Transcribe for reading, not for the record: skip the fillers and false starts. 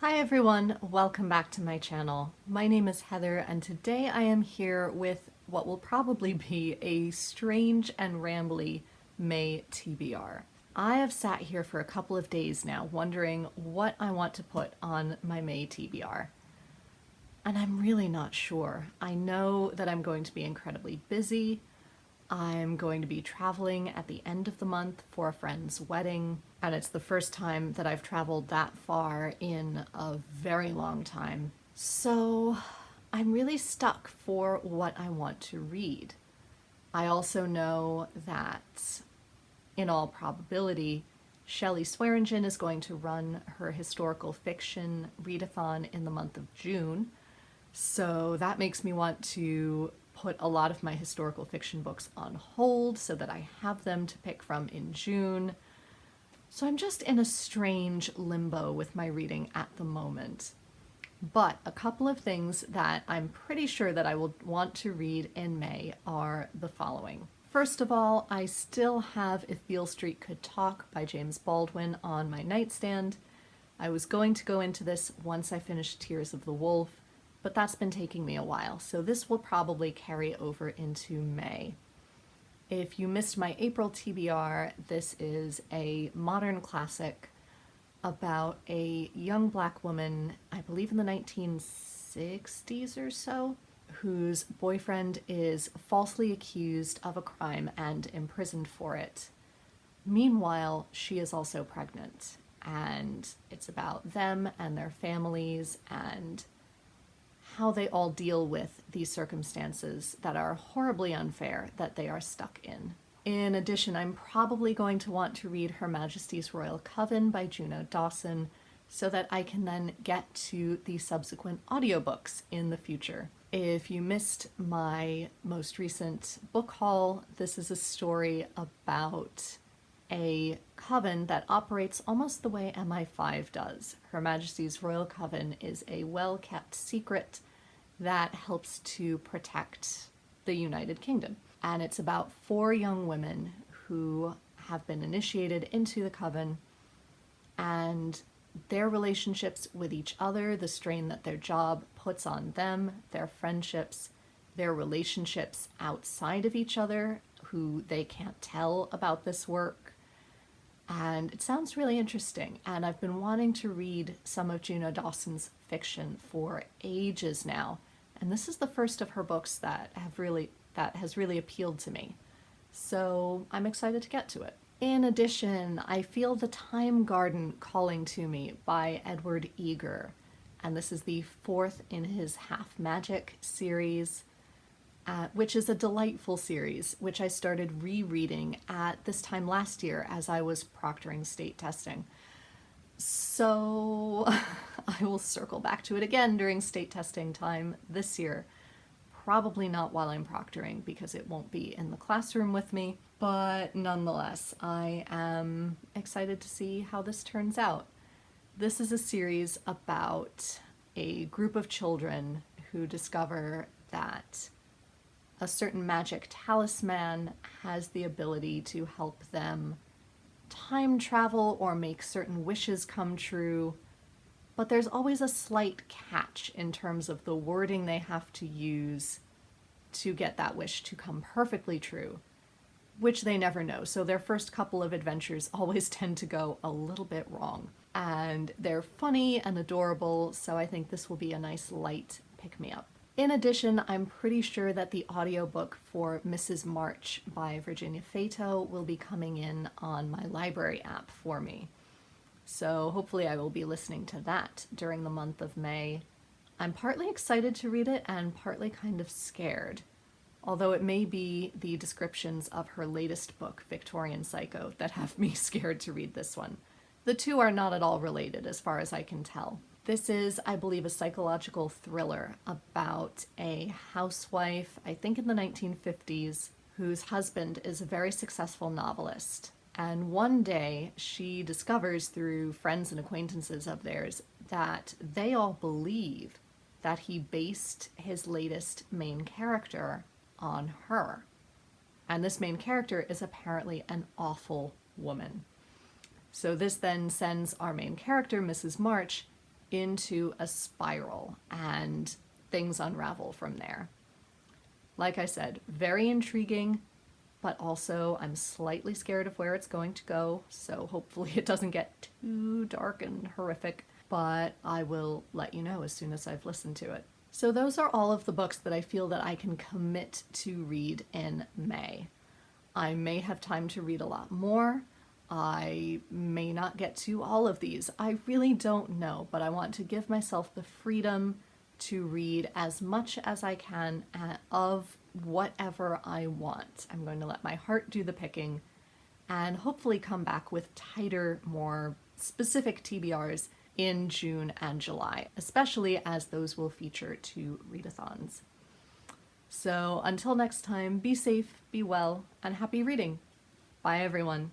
Hi everyone, welcome back to my channel. My name is Heather and today I am here with what will probably be a strange and rambly May TBR. I have sat here for a couple of days now wondering what I want to put on my May TBR. And I'm really not sure. I know that I'm going to be incredibly busy. I'm going to be traveling at the end of the month for a friend's wedding, and it's the first time that I've traveled that far in a very long time. So I'm really stuck for what I want to read. I also know that, in all probability, Shelley Swearingen is going to run her historical fiction readathon in the month of June. So that makes me want to put a lot of my historical fiction books on hold so that I have them to pick from in June. So I'm just in a strange limbo with my reading at the moment. But a couple of things that I'm pretty sure that I will want to read in May are the following. First of all, I still have If Beale Street Could Talk by James Baldwin on my nightstand. I was going to go into this once I finished Tears of the Wolf, but that's been taking me a while, so this will probably carry over into May. If you missed my April TBR, this is a modern classic about a young black woman, I believe in the 1960s or so, whose boyfriend is falsely accused of a crime and imprisoned for it. Meanwhile, she is also pregnant, and it's about them and their families and how they all deal with these circumstances that are horribly unfair that they are stuck in. In addition, I'm probably going to want to read Her Majesty's Royal Coven by Juno Dawson so that I can then get to the subsequent audiobooks in the future. If you missed my most recent book haul, this is a story about a coven that operates almost the way MI5 does. Her Majesty's Royal Coven is a well-kept secret that helps to protect the United Kingdom. And it's about 4 young women who have been initiated into the coven and their relationships with each other, the strain that their job puts on them, their friendships, their relationships outside of each other, who they can't tell about this work. And it sounds really interesting, and I've been wanting to read some of Juno Dawson's fiction for ages now, and this is the first of her books that has really appealed to me. So I'm excited to get to it. In addition, I Feel the Time Garden Calling to Me by Edward Eager, and this is the 4th in his Half Magic series, which is a delightful series, which I started rereading at this time last year as I was proctoring state testing. So I will circle back to it again during state testing time this year. Probably not while I'm proctoring because it won't be in the classroom with me, but nonetheless, I am excited to see how this turns out. This is a series about a group of children who discover that a certain magic talisman has the ability to help them time travel or make certain wishes come true, but there's always a slight catch in terms of the wording they have to use to get that wish to come perfectly true, which they never know. So their first couple of adventures always tend to go a little bit wrong. And they're funny and adorable, so I think this will be a nice light pick-me-up. In addition, I'm pretty sure that the audiobook for Mrs. March by Virginia Fato will be coming in on my library app for me. So hopefully I will be listening to that during the month of May. I'm partly excited to read it and partly kind of scared, although it may be the descriptions of her latest book, Victorian Psycho, that have me scared to read this one. The two are not at all related as far as I can tell. This is, I believe, a psychological thriller about a housewife, I think in the 1950s, whose husband is a very successful novelist. And one day she discovers through friends and acquaintances of theirs that they all believe that he based his latest main character on her. And this main character is apparently an awful woman. So this then sends our main character, Mrs. March, into a spiral and things unravel from there. Like I said, very intriguing, but also I'm slightly scared of where it's going to go, so hopefully it doesn't get too dark and horrific, but I will let you know as soon as I've listened to it. So those are all of the books that I feel that I can commit to read in May. I may have time to read a lot more. I may not get to all of these. I really don't know, but I want to give myself the freedom to read as much as I can of whatever I want. I'm going to let my heart do the picking and hopefully come back with tighter, more specific TBRs in June and July, especially as those will feature 2 readathons. So until next time, be safe, be well, and happy reading. Bye everyone.